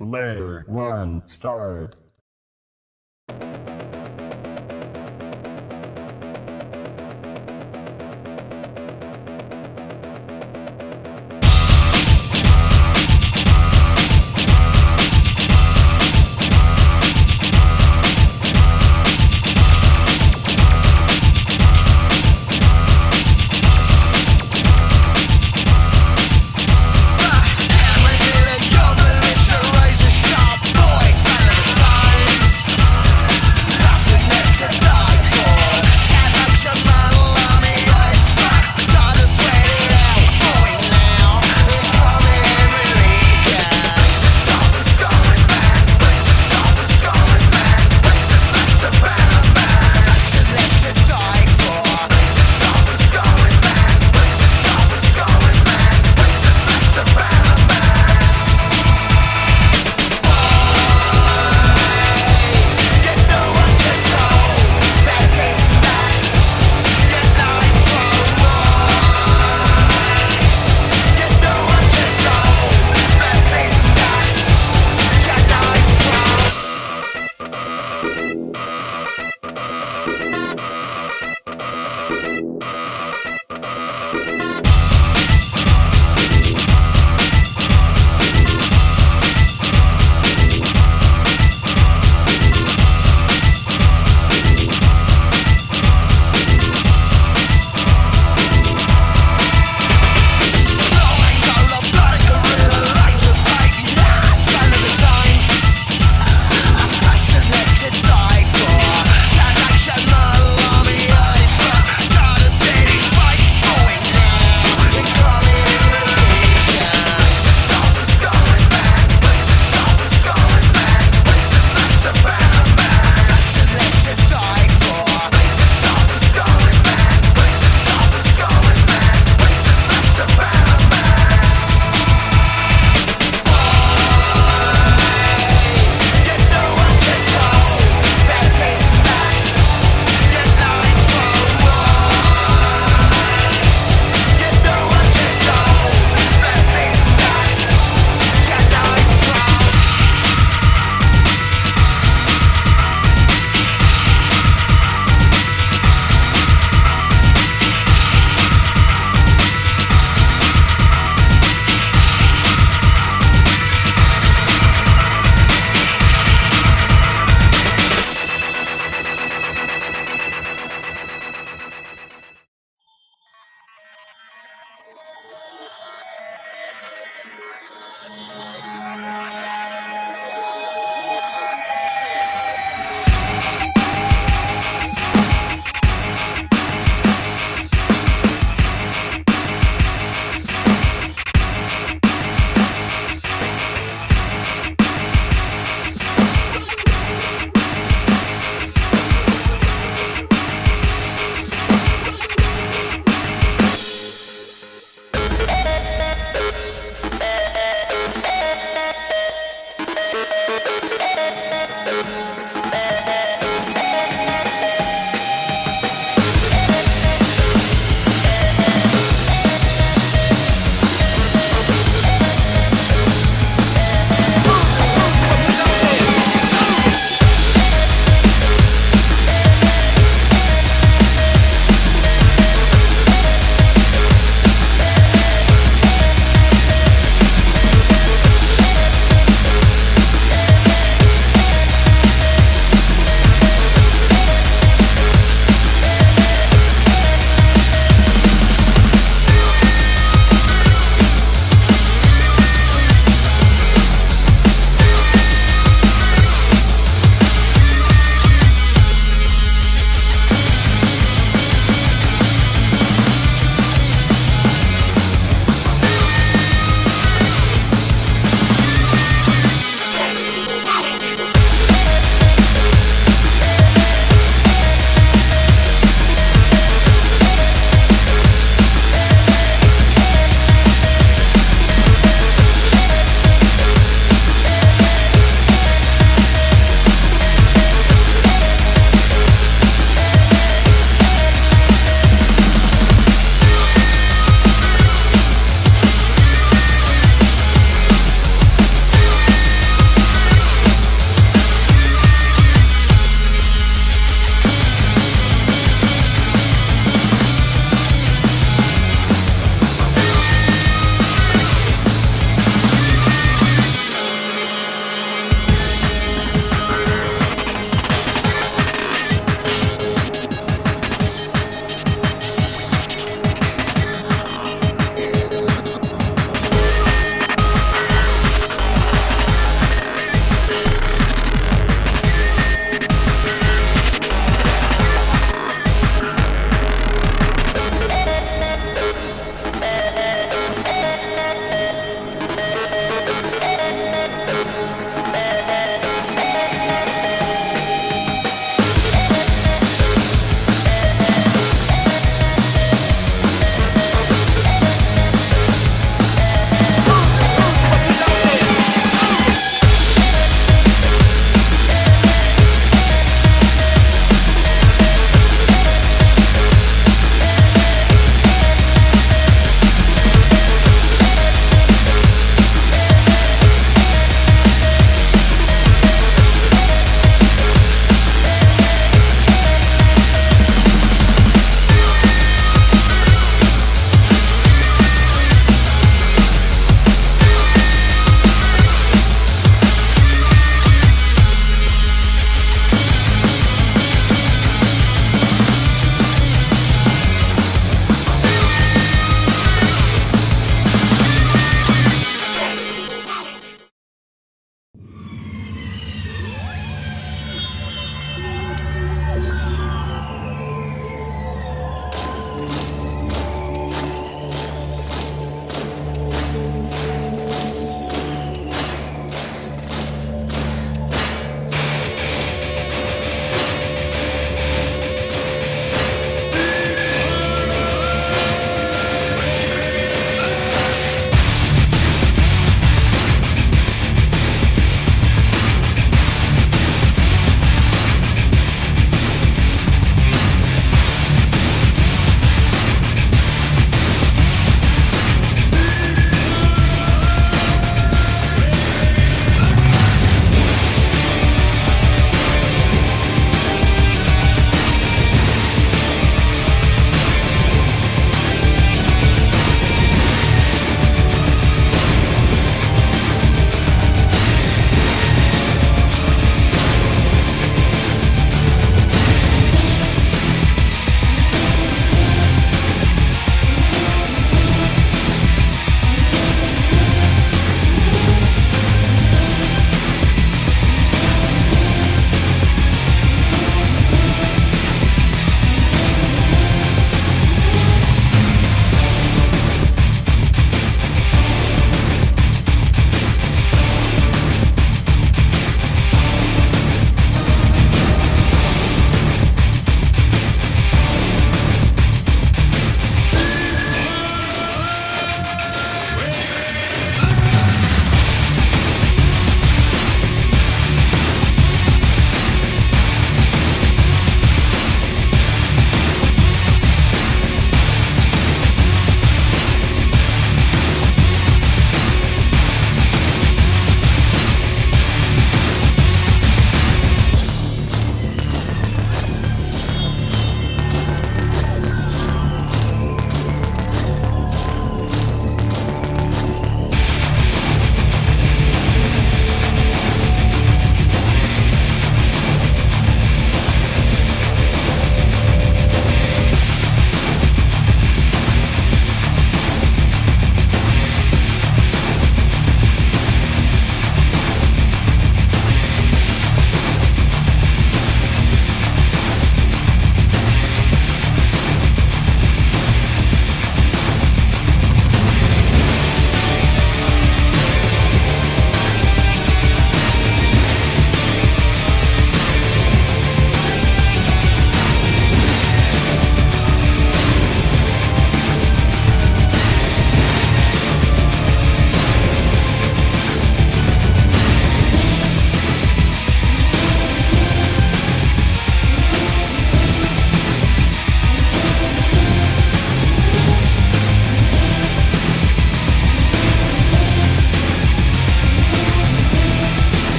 Layer 1 start. Razor sharp voice, sign of the time.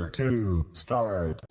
Number 2, start.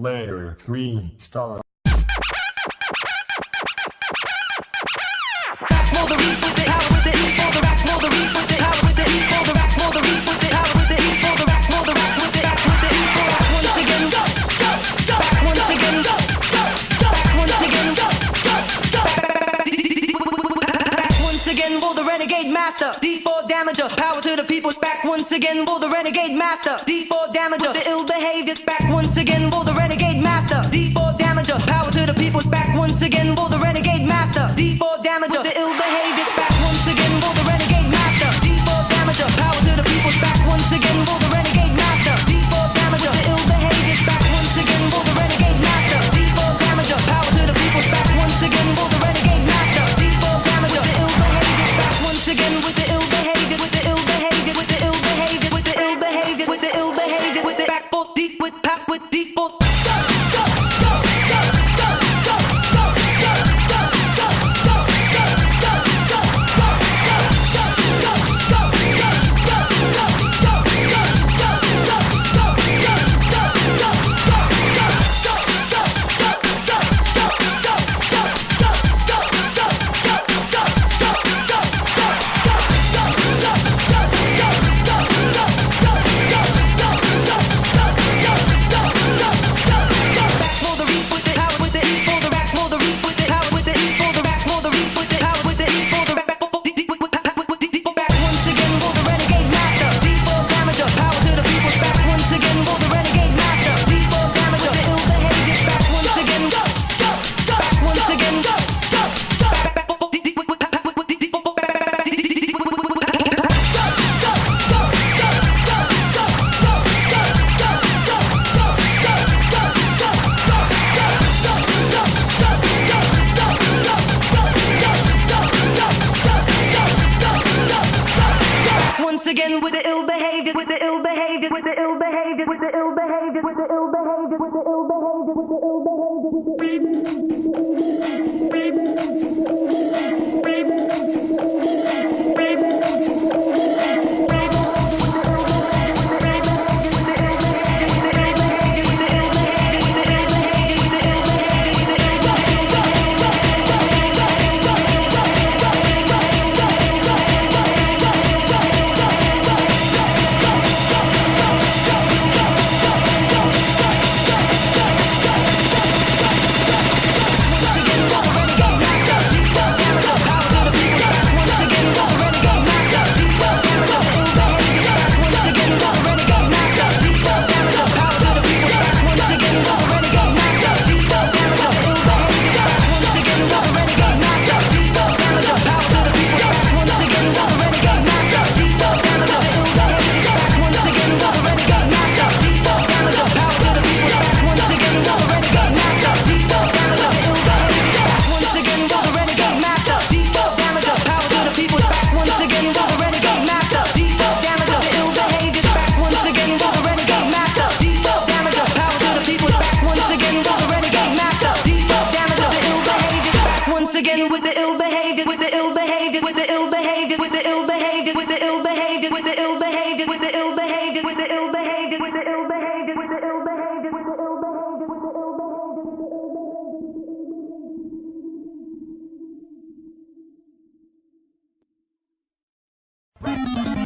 Layer 3 star. D4 damager, power to the people. Back once again, will the renegade master. D4 damager, with the ill behavior. Back once again, will the renegade master. D4 damager, power to the people. Back once again, will the renegade master. D4 damager, with the ill behavior. Back once again, will the renegade master. D4 damager, power to the people. Back once again, will the renegade master. D4 damager, with the ill behavior. Back once again, will the renegade master. D4 damager, power to the people. Back once again, will the renegade master. D4 damager, with the ill behavior. Back once again with the ill behavior, with the ill behavior, with the ill behavior, with the ill behavior, with the ill behavior, with the back both deep with pack with deep both. Again with the ill behavior, with the ill behavior, with the ill behavior, with the ill behavior, with the ill behavior, with the ill behavior, with the ill behavior, with the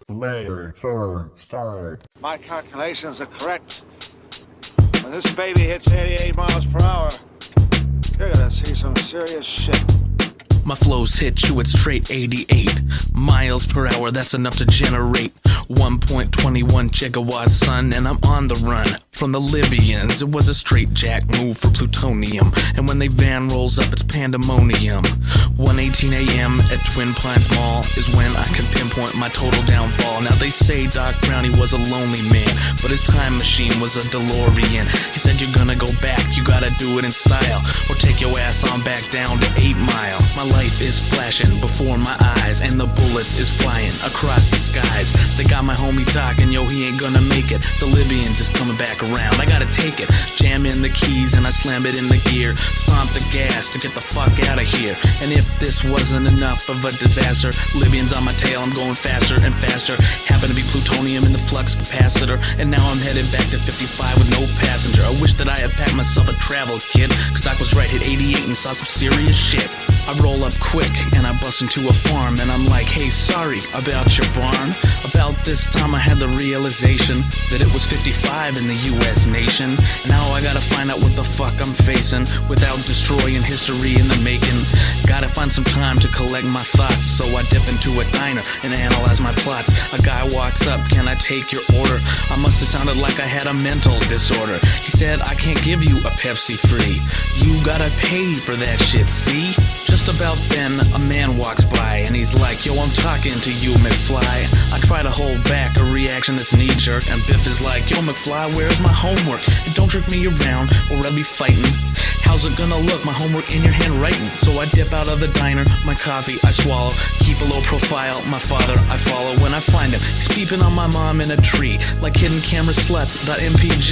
Layer 4 star. My calculations are correct. When this baby hits 88 miles per hour, you're gonna see some serious shit. My flows hit you at straight 88 miles per hour, that's enough to generate 1.21 gigawatts, son, and I'm on the run from the Libyans. It was a straight jack move for plutonium, and when they van rolls up, it's pandemonium. 1:18 a.m. at Twin Pines Mall is when I can pinpoint my total downfall. Now they say Doc Brownie was a lonely man, but his time machine was a DeLorean. He said you're gonna go back, you gotta do it in style, or take your ass on back down to 8 Mile. My life is flashing before my eyes, and the bullets is flying across the skies. They got got my homie Doc, and yo, he ain't gonna make it. The Libyans is coming back around, I gotta take it. Jam in the keys and I slam it in the gear. Stomp the gas to get the fuck out of here. And if this wasn't enough of a disaster, Libyans on my tail, I'm going faster and faster. Happen to be plutonium in the flux capacitor, and now I'm headed back to 55 with no passenger. I wish that I had packed myself a travel kit, cause Doc was right, hit 88 and saw some serious shit. I roll up quick and I bust into a farm, and I'm like, hey, sorry about your barn. About this time I had the realization that it was 55 in the US nation. Now I gotta find out what the fuck I'm facing without destroying history in the making. Gotta find some time to collect my thoughts, so I dip into a diner and analyze my plots. A guy walks up, can I take your order? I must have sounded like I had a mental disorder. He said, I can't give you a Pepsi free. You gotta pay for that shit, see? Just about then, a man walks by and he's like, yo, I'm talking to you, McFly. I try to hold back a reaction that's knee-jerk, and Biff is like, yo, McFly, where's my homework? And don't trick me around or I'll be fighting. How's it gonna look, my homework in your handwriting? So I dip out of the diner, my coffee I swallow, keep a low profile, my father I follow. When I find him, he's peeping on my mom in a tree, like hidden camera sluts.mpg.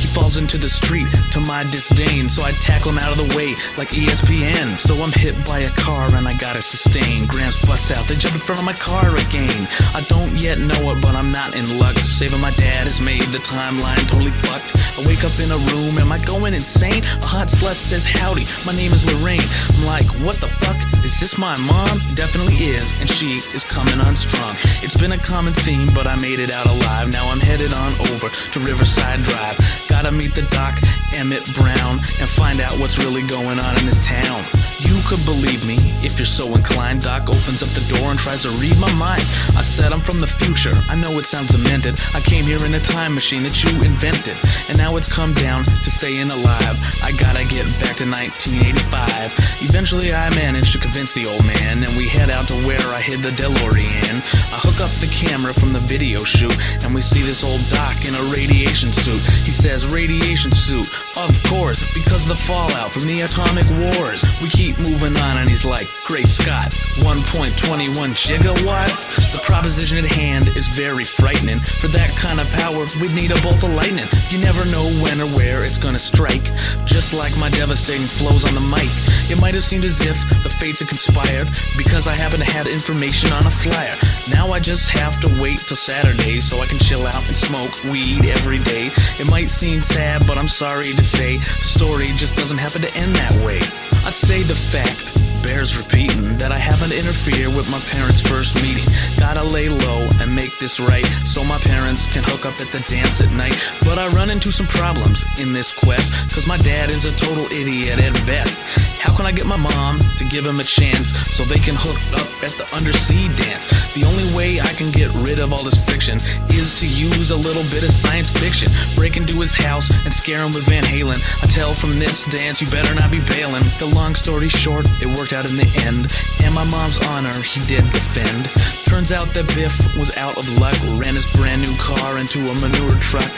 He falls into the street to my disdain, so I tackle him out of the way like ESPN. So I'm hit by a car and I gotta sustain. Gramps bust out, they jump in front of my car again. I don't yet know it, but I'm not in luck. Saving my dad has made the timeline totally fucked. I wake up in a room, am I going insane? A hot slut says howdy, my name is Lorraine. I'm like, what the fuck? Is this my mom? Definitely is, and she is coming on strong. It's been a common theme, but I made it out alive. Now I'm headed on over to Riverside Drive. Gotta meet the Doc, Emmett Brown, and find out what's really going on in this town. You could believe me if you're so inclined. Doc opens up the door and tries to read my mind. I said I'm from the future, I know it sounds demented. I came here in a time machine that you invented, and now it's come down to staying alive. I gotta get back to 1985. Eventually I managed to convince the old man, and we head out to where I hid the DeLorean. I hook up the camera from the video shoot, and we see this old Doc in a radiation suit. He says, radiation suit, of course, because of the fallout from the atomic wars. We keep moving on and he's like, great Scott, 1.21 gigawatts? The proposition at hand is very frightening. For that kind of power, we'd need a bolt of lightning. You never know when or where it's gonna strike. Just like my devastating flows on the mic, it might have seemed as if the fates had conspired, because I happen to have information on a flyer. Now I just have to wait till Saturday so I can chill out and smoke weed every day. It might seem sad, but I'm sorry to say, the story just doesn't happen to end that way. I'd say the fact bears repeating that I haven't interfered with my parents' first meeting. Gotta lay low and make this right so my parents can hook up at the dance at night. But I run into some problems in this quest, cause my dad is a total idiot at best. How can I get my mom to give him a chance so they can hook up at the undersea dance? The only way I can get rid of all this friction is to use a little bit of science fiction. Break into his house and scare him with Van Halen. I tell from this dance, you better not be bailing. The long story short, it worked out in the end, and my mom's honor he did defend. Turns out that Biff was out of luck, ran his brand new car into a manure truck.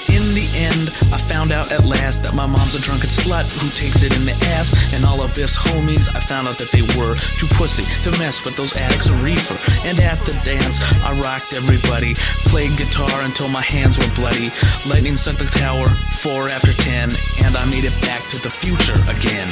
In the end, I found out at last that my mom's a drunken slut who takes it in the ass. And all of Biff's homies, I found out that they were too pussy to mess with those addicts of reefer. And at the dance, I rocked everybody, played guitar until my hands were bloody. Lightning struck the tower 4 after 10, and I made it back to the future again.